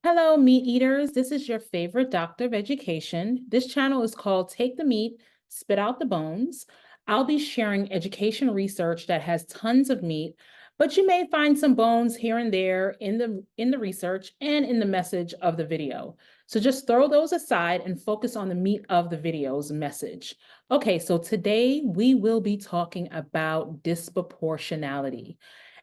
Hello, meat eaters. This is your favorite doctor of education. This channel is called Take the Meat, Spit Out the Bones. I'll be sharing education research that has tons of meat, but you may find some bones here and there in the research and in the message of the video. So just throw those aside and focus on the meat of the video's message. Okay, so today we will be talking about disproportionality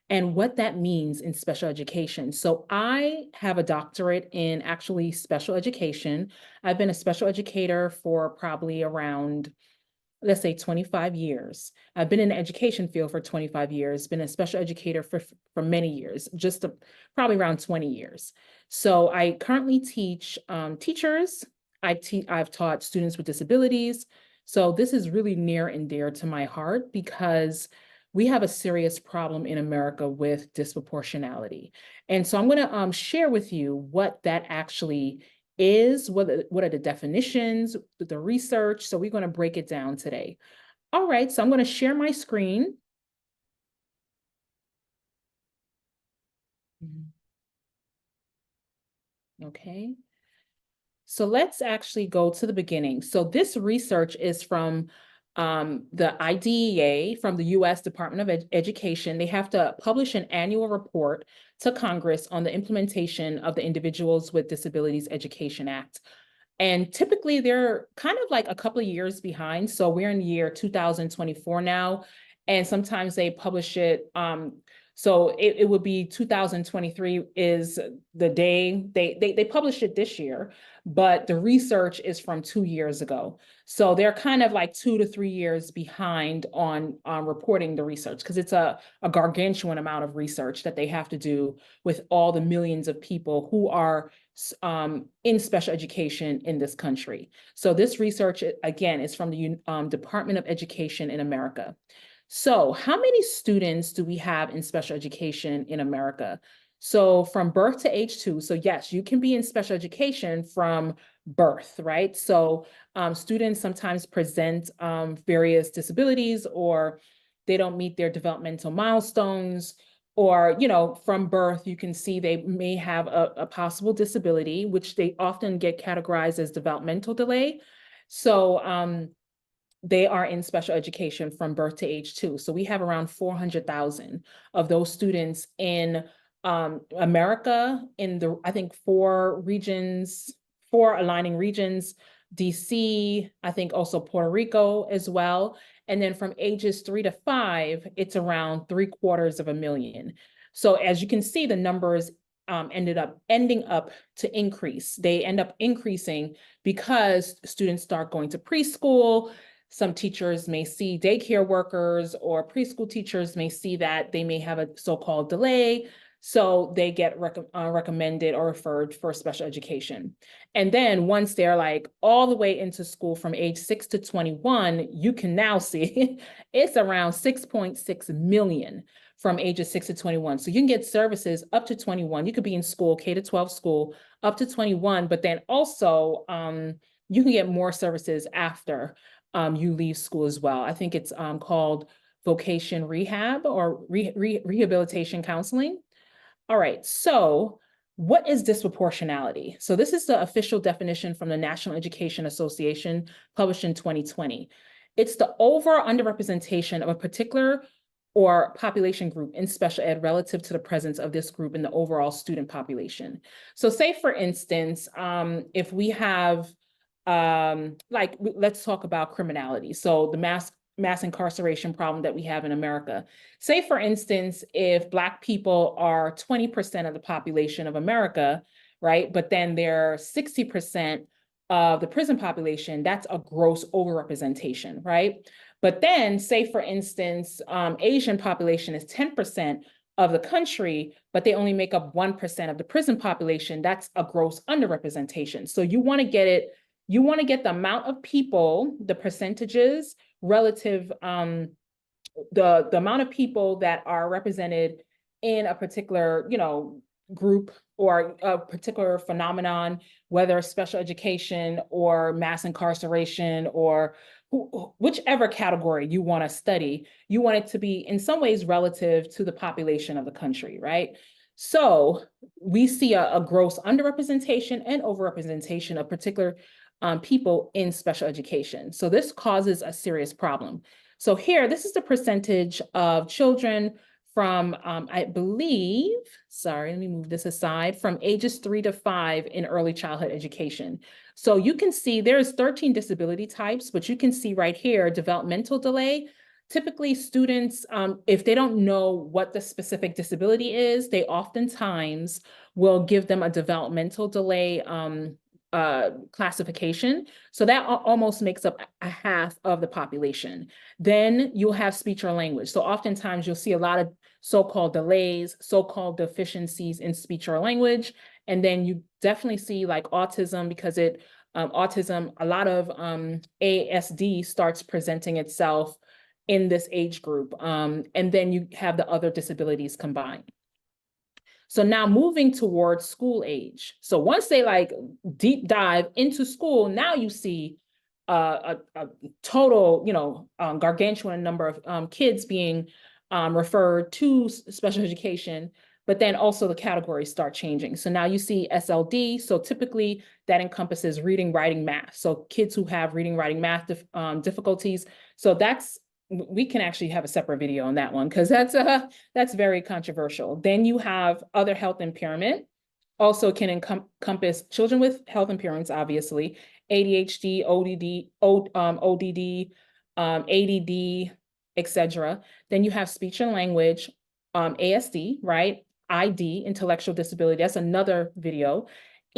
and what that means in special education. So I have a doctorate in actually special education. I've been a special educator for probably around, let's say, 25 years. I've been in the education field for 25 years, been a special educator for many years, probably around 20 years. So I currently teach teachers. I've taught students with disabilities. So this is really near and dear to my heart because we have a serious problem in America with disproportionality. And so I'm going to share with you what that actually is, what are the definitions, the research. So we're going to break it down today. All right, so I'm going to share my screen. Okay. So let's actually go to the beginning. So this research is from the IDEA, from the US Department of Education. They have to publish an annual report to Congress on the implementation of the Individuals with Disabilities Education Act. And typically they're kind of like a couple of years behind. So we're in the year 2024 now, and sometimes they publish it. So it would be 2023 is the day they published it this year, but the research is from 2 years ago. So they're kind of like 2 to 3 years behind on reporting the research because it's a gargantuan amount of research that they have to do with all the millions of people who are in special education in this country. So this research, again, is from the Department of Education in America. So how many students do we have in special education in America? So from birth to age 2, so yes, you can be in special education from birth, right? So students sometimes present various disabilities, or they don't meet their developmental milestones, or, from birth, you can see they may have a possible disability, which they often get categorized as developmental delay. So they are in special education from birth to age 2. So we have around 400,000 of those students in America, in I think, four aligning regions, DC, I think also Puerto Rico as well. And then from ages 3 to 5, it's around 750,000. So as you can see, the numbers ending up to increase. They end up increasing because students start going to preschool. Some teachers may see daycare workers, or preschool teachers may see that they may have a so-called delay. So they get recommended or referred for special education. And then once they're like all the way into school from age 6 to 21, you can now see it's around 6.6 million from ages 6 to 21. So you can get services up to 21. You could be in school, K-12 school, up to 21, but then also you can get more services after you leave school as well. I think it's called vocation rehab or rehabilitation counseling. All right, so what is disproportionality? So this is the official definition from the National Education Association, published in 2020. It's the over or underrepresentation of a particular or population group in special ed relative to the presence of this group in the overall student population. So say, for instance, if we have, let's talk about criminality. So the mass incarceration problem that we have in America. Say, for instance, if Black people are 20% of the population of America, right? But then they're 60% of the prison population, that's a gross overrepresentation, right? But then say, for instance, Asian population is 10% of the country, but they only make up 1% of the prison population, that's a gross underrepresentation. So you want to get the amount of people, the percentages relative, the amount of people that are represented in a particular, group or a particular phenomenon, whether special education or mass incarceration or whichever category you want to study, you want it to be in some ways relative to the population of the country, right? So we see a gross underrepresentation and overrepresentation of particular people in special education. So this causes a serious problem. So here, this is the percentage of children from, I believe, sorry, let me move this aside, from ages 3 to 5 in early childhood education. So you can see there's 13 disability types, but you can see right here, developmental delay. Typically students, if they don't know what the specific disability is, they oftentimes will give them a developmental delay classification. So that almost makes up a half of the population. Then you'll have speech or language. So oftentimes you'll see a lot of so-called delays, so-called deficiencies in speech or language. And then you definitely see like autism, because autism, a lot of ASD starts presenting itself in this age group. And then you have the other disabilities combined. So now moving towards school age. So once they like deep dive into school, now you see a total, gargantuan number of kids being referred to special education, but then also the categories start changing. So now you see SLD. So typically that encompasses reading, writing, math. So kids who have reading, writing, math difficulties. So we can actually have a separate video on that one, because that's very controversial. Then you have other health impairment, also can encompass children with health impairments, obviously, ADHD, ODD, ADD, etc. Then you have speech and language, ASD, right? ID, intellectual disability, that's another video.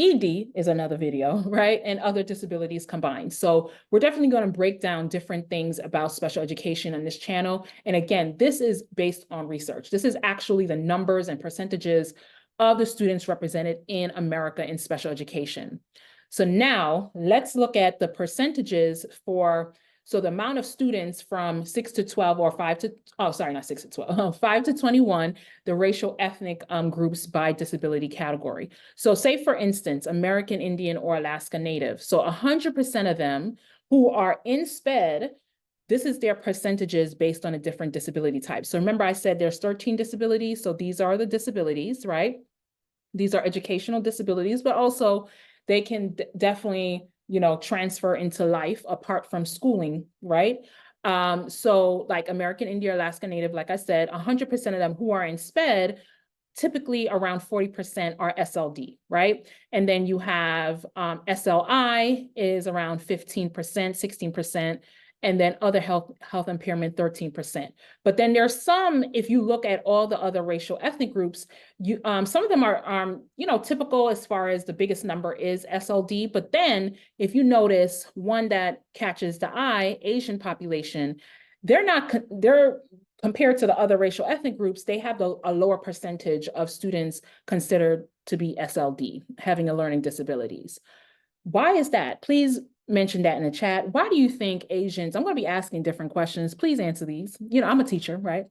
ED is another video, right? And other disabilities combined. So we're definitely going to break down different things about special education on this channel. And again, this is based on research. This is actually the numbers and percentages of the students represented in America in special education. So now let's look at the percentages for, so the amount of students from 6 to 12 or 5 to, oh, sorry, not 6 to 12, 5 to 21, the racial ethnic groups by disability category. So say, for instance, American Indian or Alaska Native. So 100% of them who are in SPED, this is their percentages based on a different disability type. So remember I said there's 13 disabilities. So these are the disabilities, right? These are educational disabilities, but also they can definitely, transfer into life apart from schooling, right? So like American Indian, Alaska Native, like I said, 100% of them who are in SPED, typically around 40% are SLD, right? And then you have SLI is around 15%, 16%, and then other health impairment, 13%. But then there's some, if you look at all the other racial ethnic groups, some of them are, typical as far as the biggest number is SLD. But then if you notice one that catches the eye, Asian population, they're compared to the other racial ethnic groups, they have a lower percentage of students considered to be SLD, having a learning disabilities. Why is that? Please mention that in the chat. Why do you think Asians, I'm going to be asking different questions. Please answer these. I'm a teacher, right?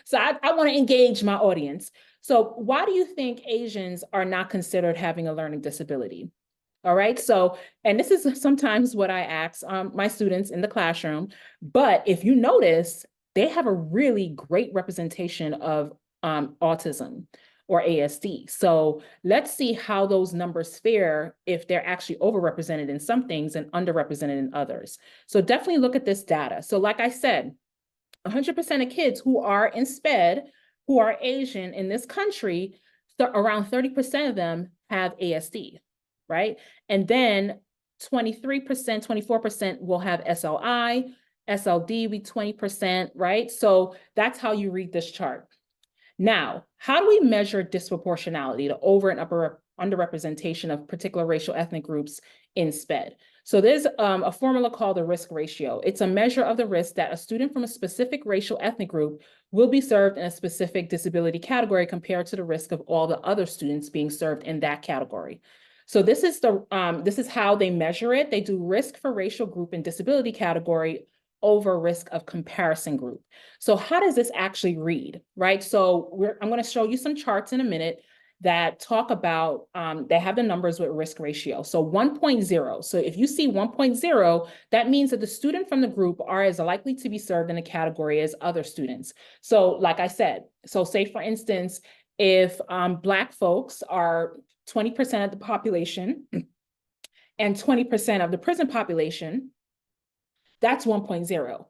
So I want to engage my audience. So why do you think Asians are not considered having a learning disability? All right. So, and this is sometimes what I ask my students in the classroom, but if you notice, they have a really great representation of autism or ASD. So let's see how those numbers fare if they're actually overrepresented in some things and underrepresented in others. So definitely look at this data. So like I said, 100% of kids who are in SPED, who are Asian in this country, around 30% of them have ASD, right? And then 23%, 24% will have SLI, SLD be 20%, right? So that's how you read this chart. Now, how do we measure disproportionality, the over and underrepresentation of particular racial ethnic groups in SPED? So there's a formula called the risk ratio. It's a measure of the risk that a student from a specific racial ethnic group will be served in a specific disability category compared to the risk of all the other students being served in that category. So this is how they measure it. They do risk for racial group and disability category over risk of comparison group. So how does this actually read, right? So I'm going to show you some charts in a minute that talk about, they have the numbers with risk ratio. So 1.0. So if you see 1.0, that means that the student from the group are as likely to be served in a category as other students. So like I said, so say for instance, If Black folks are 20% of the population and 20% of the prison population, that's 1.0.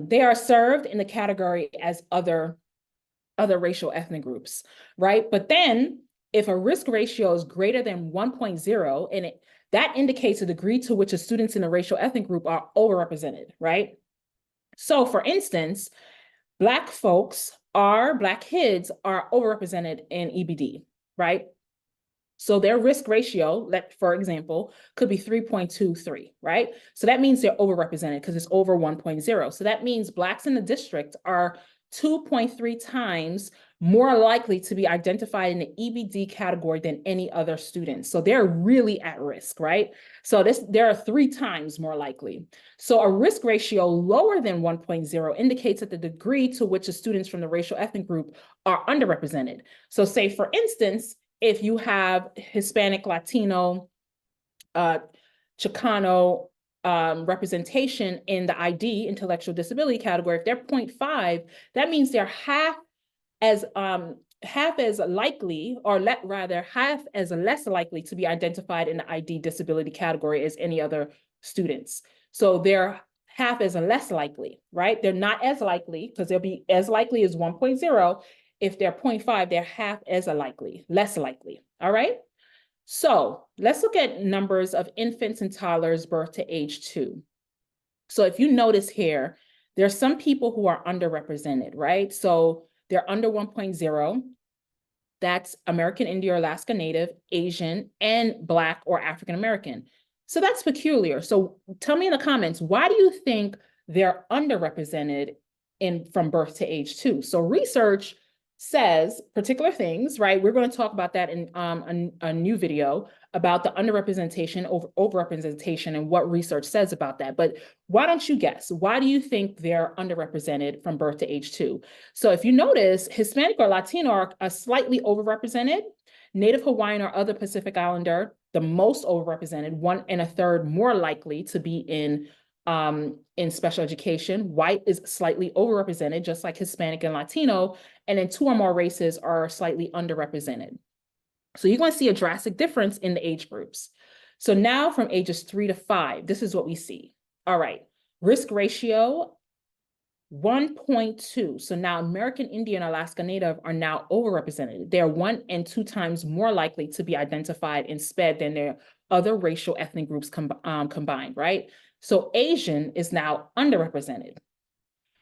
They are served in the category as other racial ethnic groups, right? But then if a risk ratio is greater than 1.0, and that indicates the degree to which the students in the racial ethnic group are overrepresented, right? So for instance, Black kids are overrepresented in EBD, right? So their risk ratio, for example, could be 3.23, right? So that means they're overrepresented because it's over 1.0. So that means Blacks in the district are 2.3 times more likely to be identified in the EBD category than any other students. So they're really at risk, right? So there are 3 times more likely. So a risk ratio lower than 1.0 indicates that the degree to which the students from the racial ethnic group are underrepresented. So say, for instance, if you have Hispanic, Latino, Chicano representation in the ID, intellectual disability category, if they're 0.5, that means they're half as likely, or half as less likely to be identified in the ID disability category as any other students. So they're half as less likely, right? They're not as likely, because they'll be as likely as 1.0. If they're 0.5, they're half as less likely, all right? So let's look at numbers of infants and toddlers birth to age 2. So if you notice here, there are some people who are underrepresented, right? So they're under 1.0. That's American Indian or Alaska Native, Asian, and Black or African American. So that's peculiar. So tell me in the comments, why do you think they're underrepresented from birth to age 2? So research says particular things, right? We're going to talk about that in a new video about the underrepresentation, overrepresentation, and what research says about that. But why don't you guess? Why do you think they're underrepresented from birth to age 2? So if you notice, Hispanic or Latino are slightly overrepresented. Native Hawaiian or other Pacific Islander, the most overrepresented, 1 1/3 more likely to be in special education. White is slightly overrepresented, just like Hispanic and Latino, and then 2 or more races are slightly underrepresented. So you're going to see a drastic difference in the age groups. So now from ages 3 to 5, this is what we see. All right, risk ratio 1.2. So now American Indian, Alaska Native are now overrepresented. They're 1 and 2 times more likely to be identified in SPED than their other racial ethnic groups combined, right? So Asian is now underrepresented.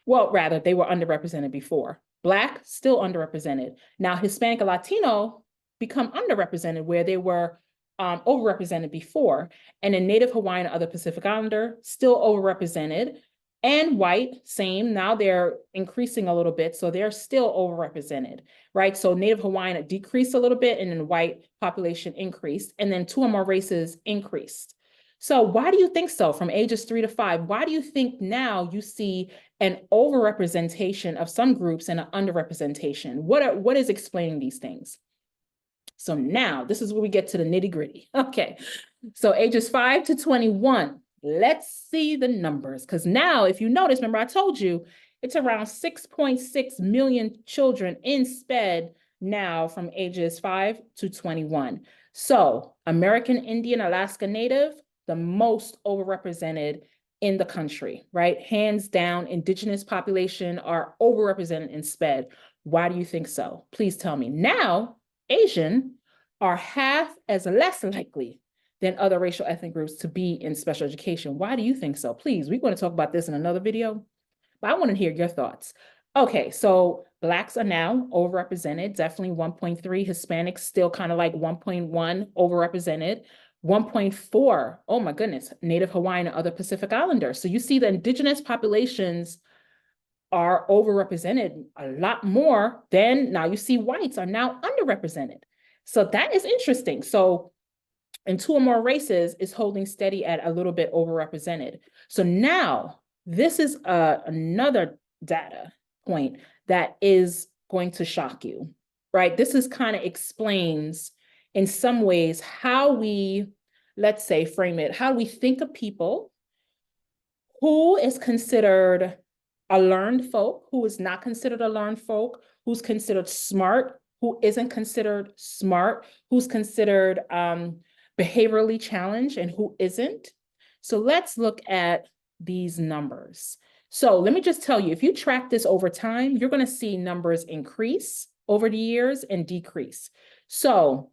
Well, rather, they were underrepresented before. Black, still underrepresented. Now Hispanic and Latino become underrepresented where they were overrepresented before. And then Native Hawaiian and other Pacific Islander, still overrepresented. And white, same. Now they're increasing a little bit, so they're still overrepresented, right? So Native Hawaiian decreased a little bit, and then white population increased, and then 2 or more races increased. So why do you think so? From ages 3 to 5, why do you think now you see an overrepresentation of some groups and an underrepresentation? What is explaining these things? So now this is where we get to the nitty-gritty. Okay, so ages 5 to 21. Let's see the numbers, because now, if you notice, remember I told you, it's around 6.6 million children in SPED now from ages 5 to 21. So American Indian, Alaska Native, the most overrepresented in the country, right? Hands down, Indigenous population are overrepresented in SPED. Why do you think so? Please tell me. Now, Asian are half as less likely than other racial ethnic groups to be in special education. Why do you think so? Please, we're going to talk about this in another video, but I want to hear your thoughts. Okay, so Blacks are now overrepresented, definitely 1.3. Hispanics still kind of like 1.1 overrepresented. 1.4, oh my goodness, Native Hawaiian and other Pacific Islanders. So you see the Indigenous populations are overrepresented a lot more than, now you see whites are now underrepresented. So that is interesting. So and 2 or more races is holding steady at a little bit overrepresented. So now this is another data point that is going to shock you, right? This is kind of explains in some ways how we, let's say, frame it, how we think of people who is considered a learned folk, who is not considered a learned folk, who's considered smart, who isn't considered smart, who's considered behaviorally challenged, and who isn't. So let's look at these numbers. So let me just tell you, if you track this over time, you're going to see numbers increase over the years and decrease. So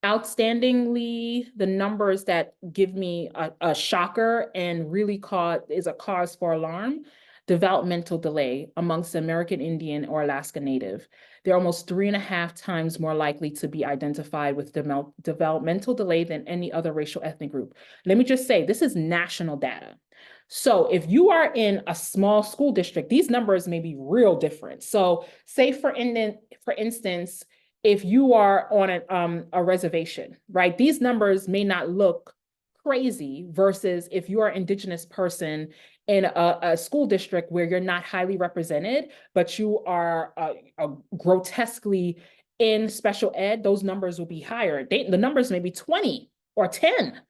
outstandingly, the numbers that give me a shocker and really is a cause for alarm: developmental delay amongst American Indian or Alaska Native. They're almost 3.5 times more likely to be identified with developmental delay than any other racial ethnic group. Let me just say, this is national data. So if you are in a small school district, these numbers may be real different. So say for instance, if you are on a reservation, right? These numbers may not look crazy versus if you are an Indigenous person in a school district where you're not highly represented, but you are grotesquely in special ed, those numbers will be higher. The numbers may be 20 or 10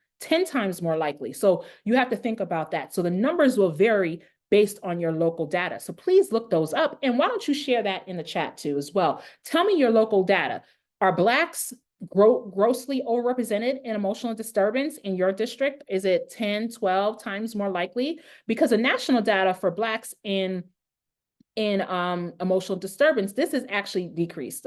times more likely. So you have to think about that. So the numbers will vary based on your local data. So please look those up. And why don't you share that in the chat too as well? Tell me your local data. Are Blacks grossly overrepresented in emotional disturbance in your district? Is it 10, 12 times more likely? Because the national data for Blacks in emotional disturbance, this is actually decreased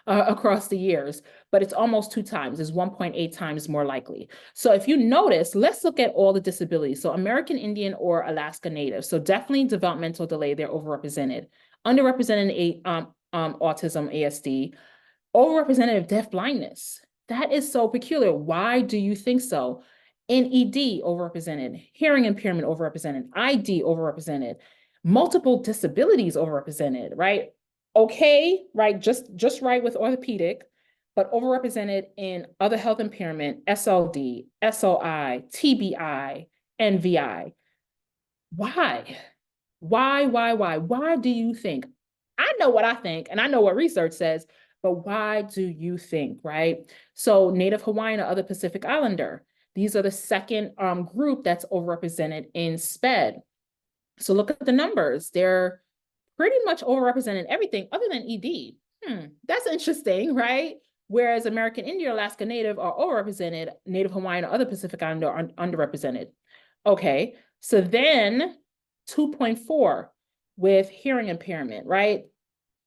across the years, but it's almost 2 times, it's 1.8 times more likely. So if you notice, let's look at all the disabilities. So American Indian or Alaska Native. So definitely developmental delay, they're overrepresented. Underrepresented autism, ASD, overrepresented deaf blindness. That is so peculiar. Why do you think so? In ED, overrepresented. Hearing impairment, overrepresented. ID, overrepresented. Multiple disabilities, overrepresented, right? Okay, right, just right with orthopedic, but overrepresented in other health impairment, SLD, SOI, TBI, NVI. Why? Why do you think? I know what I think, and I know what research says, but why do you think, right? So Native Hawaiian or other Pacific Islander, these are the second group that's overrepresented in SPED. So look at the numbers. They're pretty much overrepresented everything other than ED. That's interesting, right? Whereas American Indian, Alaska Native are overrepresented, Native Hawaiian or other Pacific Islander are underrepresented. Okay, so then 2.4 with hearing impairment, right?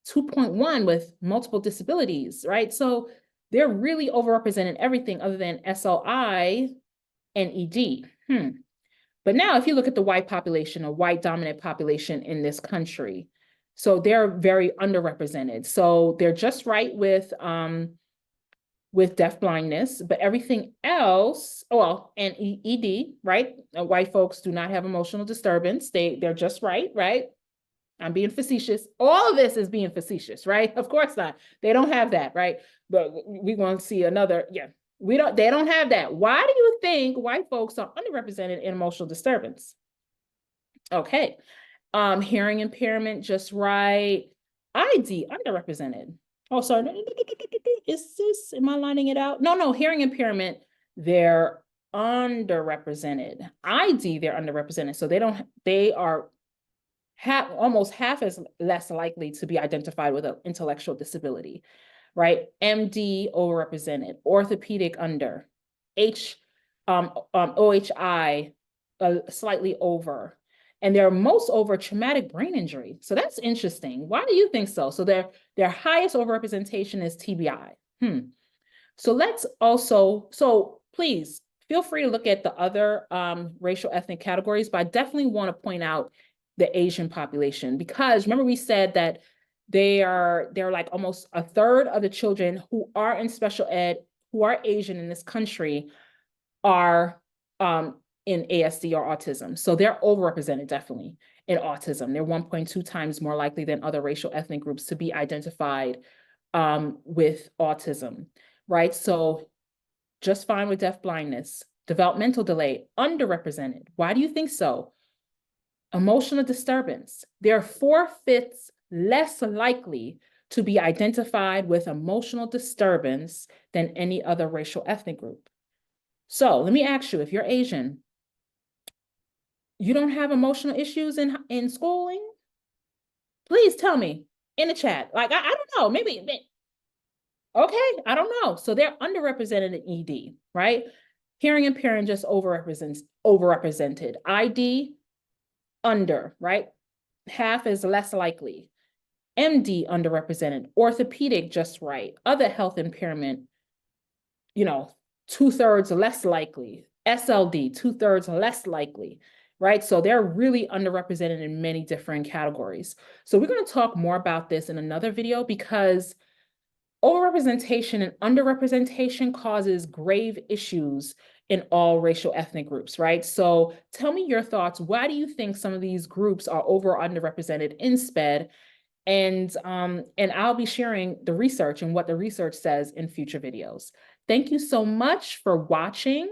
2.1 with multiple disabilities, right? So they're really overrepresented everything other than SLI and ED. But now if you look at the white population, a white dominant population in this country, so they're very underrepresented. So they're just right with deaf blindness, but everything else, well, and ED, right? White folks do not have emotional disturbance. They're just right, right? I'm being facetious. All of this is being facetious, right? Of course not. They don't have that, right? But we're going to see another, they don't have that. Why do you think white folks are underrepresented in emotional disturbance? Okay. Hearing impairment, just right. ID, underrepresented. Oh, sorry. Am I lining it out? No, hearing impairment, they're underrepresented. ID, they're underrepresented. So they are almost half as less likely to be identified with an intellectual disability, right? MD, overrepresented. Orthopedic, under. OHI, slightly over. And they're most over traumatic brain injury. So that's interesting. Why do you think so? So their highest overrepresentation is TBI. So let's also, so please feel free to look at the other racial ethnic categories, but I definitely want to point out the Asian population, because remember we said that they're like almost a third of the children who are in special ed, who are Asian in this country, are in ASD or autism. So they're overrepresented definitely in autism. They're 1.2 times more likely than other racial ethnic groups to be identified with autism, right? So just fine with deaf blindness. Developmental delay, underrepresented. Why do you think so? Emotional disturbance, they're 4/5 less likely to be identified with emotional disturbance than any other racial ethnic group. So let me ask you, if you're Asian, you don't have emotional issues in schooling? Please tell me in the chat. Like, I don't know, maybe Okay, I don't know. So they're underrepresented in ED, right? Hearing impairment just overrepresented. ID, under, right? Half is less likely. MD, underrepresented. Orthopedic, just right. Other health impairment, 2/3 less likely. SLD, 2/3 less likely, right? So they're really underrepresented in many different categories. So we're going to talk more about this in another video because overrepresentation and underrepresentation causes grave issues in all racial ethnic groups, right? So tell me your thoughts. Why do you think some of these groups are over or underrepresented in SPED? And I'll be sharing the research and what the research says in future videos. Thank you so much for watching.